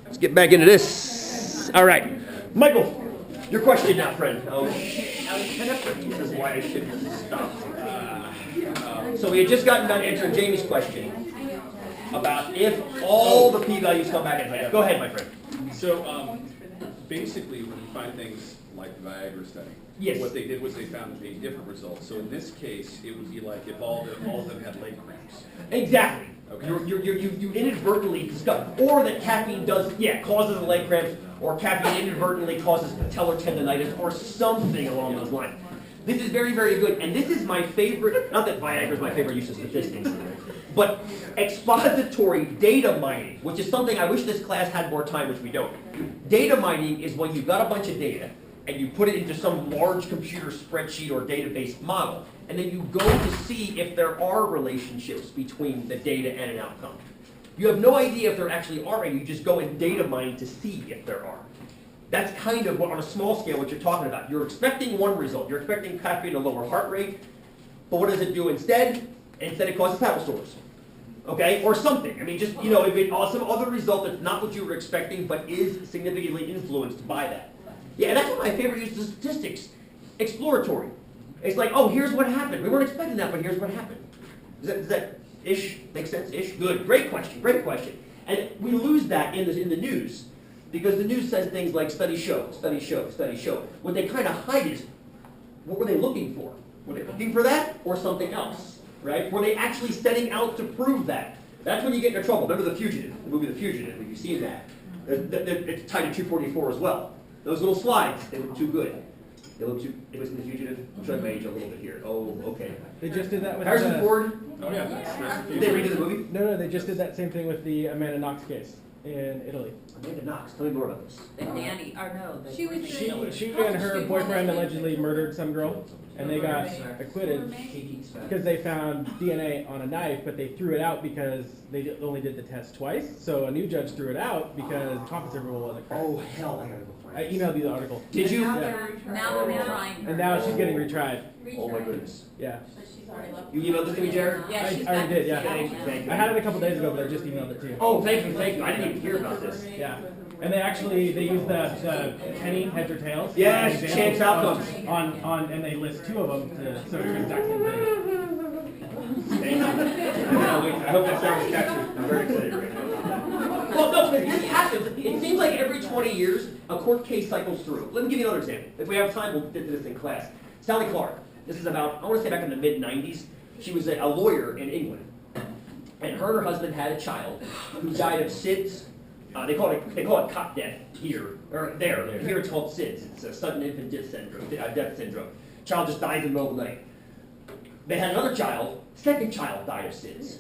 Let's get back into this. All right. Michael, your question now, friend. Oh, this is why I shouldn't have stopped. So we had just gotten done answering Jamie's question about if all the p-values come back in half. Go ahead, my friend. So basically, when you find things like the Viagra study, yes, what they did was they found a different result. So in this case, it would be like if all of them had leg cramps. Exactly. Okay. You inadvertently discover, or that caffeine causes the leg cramps, or caffeine inadvertently causes patellar tendonitis, or something along those lines. This is very, very good, and this is my favorite, not that Viagra is my favorite use of statistics, but expository data mining, which is something I wish this class had more time, which we don't. Data mining is when you've got a bunch of data, and you put it into some large computer spreadsheet or database model, and then you go to see if there are relationships between the data and an outcome. You have no idea if there actually are any, you just go and data mine to see if there are. That's kind of, on a small scale, what you're talking about. You're expecting one result. You're expecting caffeine to lower heart rate, but what does it do instead? Instead it causes paddle sores. Okay, or something. I mean, just, if it some other result that's not what you were expecting, but is significantly influenced by that. Yeah, that's one of my favorite uses of statistics. Exploratory. It's like, oh, here's what happened. We weren't expecting that, but here's what happened. Does that ish make sense? Ish? Good. Great question. Great question. And we lose that in the news because the news says things like study show, study show, study show. What they kind of hide is, what were they looking for? Were they looking for that or something else? Right? Were they actually setting out to prove that? That's when you get into trouble. Remember The Fugitive, the movie The Fugitive, when you see that. It's tied to 244 as well. Those little slides, they look too good. They look too, it was in The Fugitive. I'm showing my age a little bit here. Oh, okay. They just did that with Harrison Ford. Oh yeah, that's Did they redo the movie? No, they just did that same thing with the Amanda Knox case in Italy. Amanda Knox. Tell me more about this. The nanny, or no, the She and her boyfriend allegedly murdered some girl, and they got acquitted because they found DNA on a knife, but they threw it out because they only did the test twice. So a new judge threw it out because the competence rule wasn't correct. Oh, hell, I gotta go find I emailed you the article. Did you? Now Yeah. they're retrying her. And now she's getting retried. Oh my goodness. Yeah. You emailed this to me, Jared? Yeah, she's I already did, yeah. Thank you. I had it a couple days ago, but I just emailed it to you. Oh, thank you. I didn't even hear about this. Yeah. And they used the penny heads or tails. Yes, as chance examples outcomes. on and they list two of them so it's the exact same thing. Thank you. I hope that sounds captured. I'm very excited right now. Well, no, this happens. It seems like every 20 years, a court case cycles through. Let me give you another example. If we have time, we'll get to this in class. Sally Clark. This is about, I want to say back in the mid-90s. She was a lawyer in England. And her and her husband had a child who died of SIDS. They call it cot death here, or there. Here it's called SIDS. It's a sudden infant death syndrome. Child just dies in the middle of the night. They had another child, second child died of SIDS.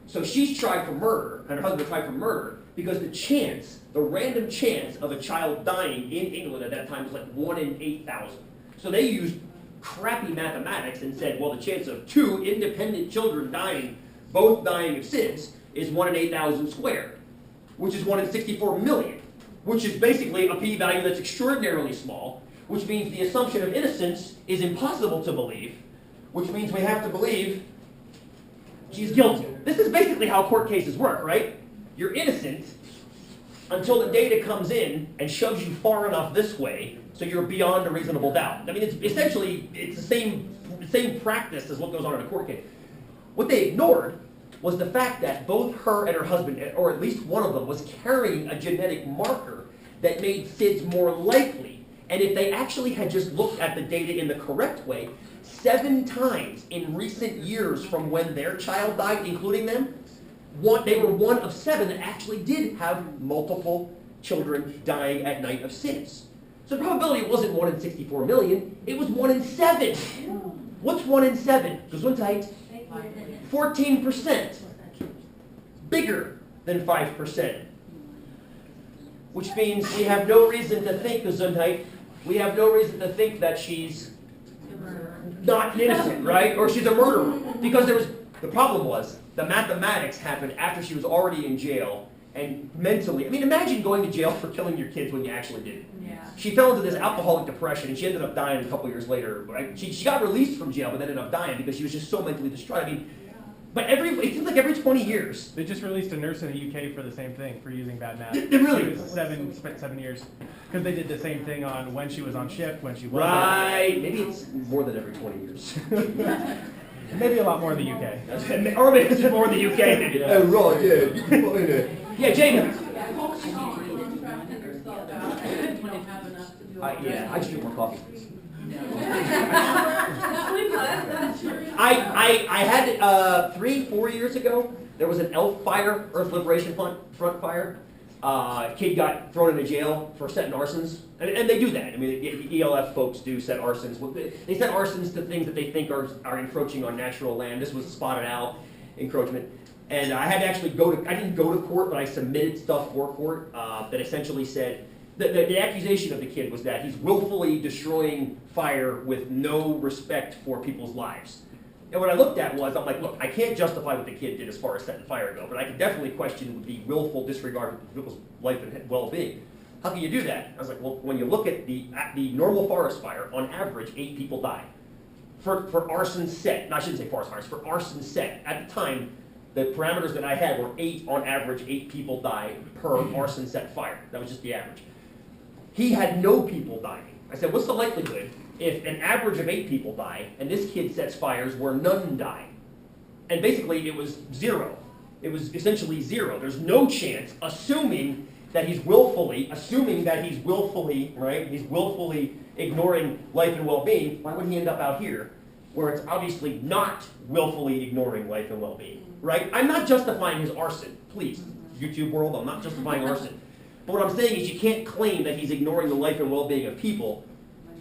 So she's tried for murder, and her husband tried for murder, because the random chance of a child dying in England at that time was like 1 in 8,000. So they used crappy mathematics and said, well, the chance of 2 independent children dying, both dying of SIDS, is 1 in 8,000 squared, which is 1 in 64 million, which is basically a p-value that's extraordinarily small, which means the assumption of innocence is impossible to believe, which means we have to believe she's guilty. This is basically how court cases work, right? You're innocent until the data comes in and shoves you far enough this way so you're beyond a reasonable doubt. I mean, it's the same practice as what goes on in a court case. What they ignored was the fact that both her and her husband, or at least one of them, was carrying a genetic marker that made SIDS more likely. And if they actually had just looked at the data in the correct way, 7 times in recent years from when their child died, including them, they were 1 of 7 that actually did have multiple children dying at night of SIDS. So the probability wasn't 1 in 64 million, it was 1 in 7. What's 1 in 7? Gesundheit. 14%. Bigger than 5%. Which means we have no reason to think, Gesundheit, we have no reason to think that she's not innocent, right? Or she's a murderer. Because the problem was, the mathematics happened after she was already in jail and mentally, I mean, imagine going to jail for killing your kids when you actually did it. Yeah. She fell into this alcoholic depression and she ended up dying a couple years later. Right? She got released from jail but then ended up dying because she was just so mentally distraught. I mean, But it seems like every 20 years. They just released a nurse in the UK for the same thing, for using bad math. They really? She was spent 7 years. Because they did the same thing on when she was on shift, when she wasn't. Right. Maybe it's more than every 20 years. Maybe a lot more in the UK. Or maybe it's more in the UK. Maybe. Oh, right, yeah, you can put in it. Yeah, Jacob. Yeah, I just drink more coffee. I had 3-4 years ago, there was an ELF fire, Earth Liberation Front fire. Kid got thrown into jail for setting arsons. And they do that. I mean, the ELF folks do set arsons. They set arsons to things that they think are encroaching on national land. This was spotted out encroachment. And I had to actually I didn't go to court, but I submitted stuff for court that essentially said, the accusation of the kid was that he's willfully destroying fire with no respect for people's lives. And what I looked at was, I'm like, look, I can't justify what the kid did as far as setting fire go, but I can definitely question the willful disregard for people's life and well-being. How can you do that? I was like, well, when you look at the normal forest fire, on average, 8 people die. For arson set, no, I shouldn't say forest fires, for arson set, at the time, the parameters that I had were on average, 8 people die per arson set fire. That was just the average. He had no people dying. I said, what's the likelihood if an average of 8 people die, and this kid sets fires where none die? And basically, it was 0. It was essentially 0. There's no chance, assuming that he's willfully, right? He's willfully ignoring life and well-being. Why would he end up out here, where it's obviously not willfully ignoring life and well-being, right? I'm not justifying his arson. Please, YouTube world, I'm not justifying arson. But what I'm saying is you can't claim that he's ignoring the life and well-being of people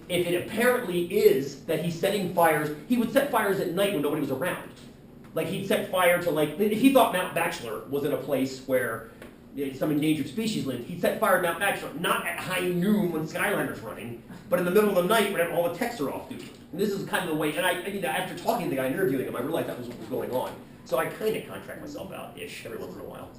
if it apparently is that he's setting fires. He would set fires at night when nobody was around. Like he'd set fire to if he thought Mount Bachelor was in a place where some endangered species lived, he'd set fire to Mount Bachelor, not at high noon when Skyliner's running, but in the middle of the night when all the techs are off duty. And this is kind of the way, and after talking to the guy, interviewing him, I realized that was what was going on. So I kind of contract myself out-ish every once in a while.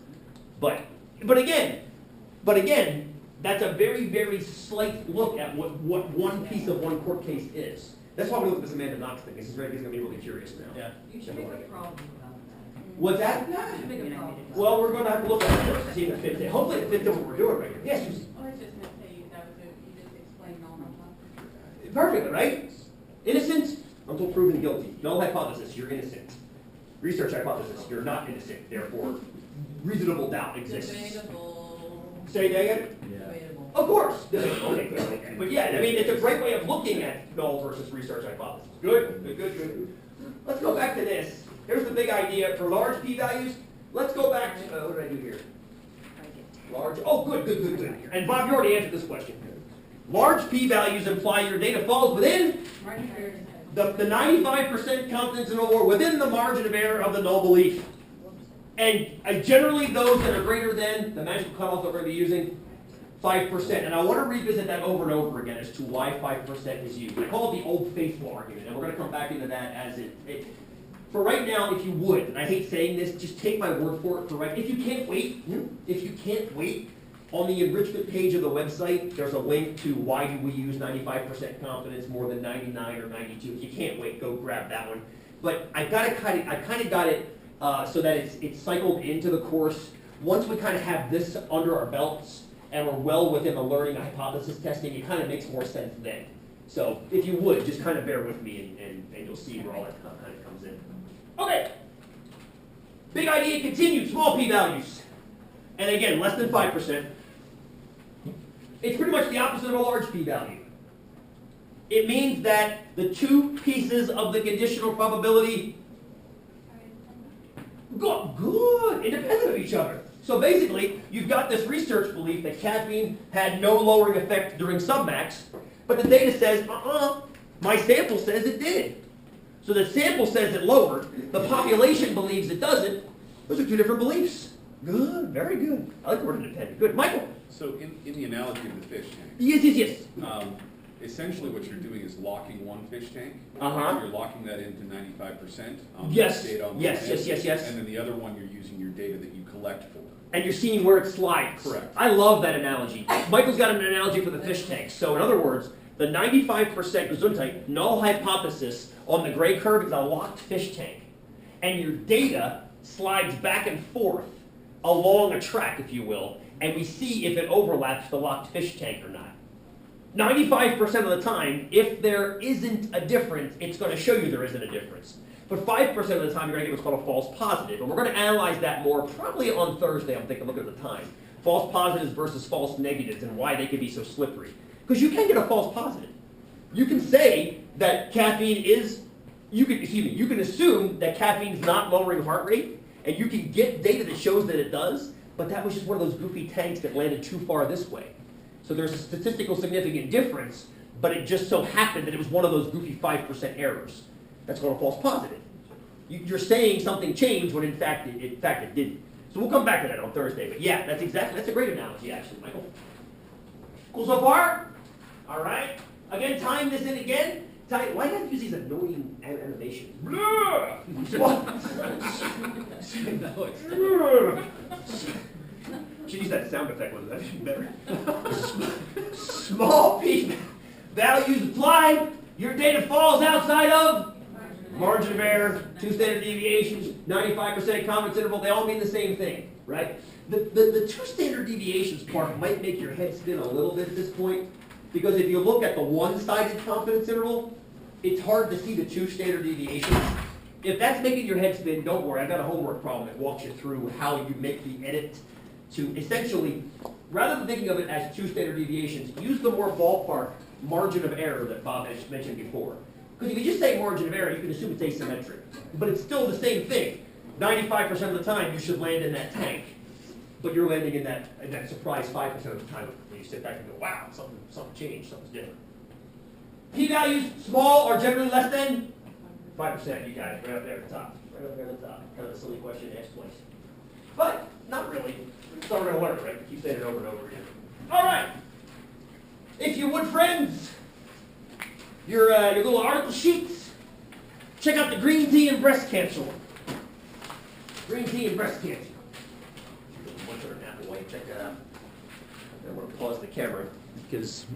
But again, that's a very, very slight look at what one piece of one court case is. That's why we look at this Amanda Knox thing. This is going to be really curious now. Yeah. You should make a problem about that. What's that? You should make a problem. Well, we're going to have to look at it first to see if it fits in. Hopefully it fits in what we're doing right here. Yes, Susie. I was just going to say, that was it, you just explained all my time. Perfect, right? Innocent until proven guilty. Null hypothesis, you're innocent. Research hypothesis, you're not innocent. Therefore, reasonable doubt exists. Debatable. Say that again? Debatable. Of course. Okay, good. But yeah, I mean, it's a great way of looking at null versus research hypothesis. Good. Let's go back to this. Here's the big idea for large p-values. Let's go back to, what did I do here? Large, oh, good. And Bob, you already answered this question. Large p-values imply your data falls within the 95% confidence interval within the margin of error of the null belief. And generally those that are greater than the magical cutoff that we're going to be using, 5%. And I want to revisit that over and over again as to why 5% is used. I call it the old faithful argument, and we're going to come back into that as it for right now, if you would, and I hate saying this, just take my word for it. If you can't wait, on the enrichment page of the website, there's a link to why do we use 95% confidence more than 99 or 92. If you can't wait, go grab that one. But I kind of got it so that it's cycled into the course. Once we kind of have this under our belts and we're well within the learning hypothesis testing, it kind of makes more sense then. So if you would, just kind of bear with me and you'll see where all that kind of comes in. Okay. Big idea continued, small p-values. And again, less than 5%. It's pretty much the opposite of a large p-value. It means that the two pieces of the conditional probability good, independent of each other. So basically, you've got this research belief that caffeine had no lowering effect during submax, but the data says, my sample says it did. So the sample says it lowered, the population believes it doesn't. Those are two different beliefs. Good, very good. I like the word independent. Good. Michael? So in the analogy of the fish tank, Yes. essentially what you're doing is locking one fish tank. Uh-huh. You're locking that into 95%. Yes. Data on the Yes. end, And then the other one, you're using your data that you collect for. And you're seeing where it slides. Correct. I love that analogy. Michael's got an analogy for the fish tank. So in other words, the 95% Gesundheit null hypothesis on the gray curve is a locked fish tank. and your data slides back and forth along a track, if you will, and we see if it overlaps the locked fish tank or not. 95% of the time, if there isn't a difference, it's going to show you there isn't a difference. But 5% of the time, you're going to get what's called a false positive. And we're going to analyze that more probably on Thursday. I'm taking a look at the time. False positives versus false negatives and why they can be so slippery. Because you can get a false positive. You can say that caffeine is, you can assume that caffeine's not lowering heart rate, and you can get data that shows that it does, but that was just one of those goofy tanks that landed too far this way. So there's a statistical significant difference, but it just so happened that it was one of those goofy 5% errors. That's called a false positive. You're saying something changed when in fact it didn't. So we'll come back to that on Thursday. But yeah, that's a great analogy actually, Michael. Cool so far? All right. Again, time this in again. Why do you have to use these annoying animations? Should use that sound effect, wasn't that even better? Small p values applied. Your data falls outside of margin of error, 2 standard deviations, 95% confidence interval. They all mean the same thing, right? The 2 standard deviations part might make your head spin a little bit at this point, because if you look at the one-sided confidence interval, it's hard to see the 2 standard deviations. If that's making your head spin, don't worry. I've got a homework problem that walks you through how you make the edit to essentially, rather than thinking of it as 2 standard deviations, use the more ballpark margin of error that Bob had mentioned before. Because if you just say margin of error, you can assume it's asymmetric. But it's still the same thing. 95% of the time, you should land in that tank. But you're landing in that surprise 5% of the time when you sit back and go, wow, something changed, something's different. P-values, small or generally less than 5%. You got it, right up there at the top. Right up there at the top. Kind of a silly question to ask twice. But not really. It's all we're going to learn, right? Keep saying it over and over again. All right. If you would, friends, your little article sheets, check out the green tea and breast cancer one. Green tea and breast cancer. One turn apple white. Check that out. I'm going to pause the camera because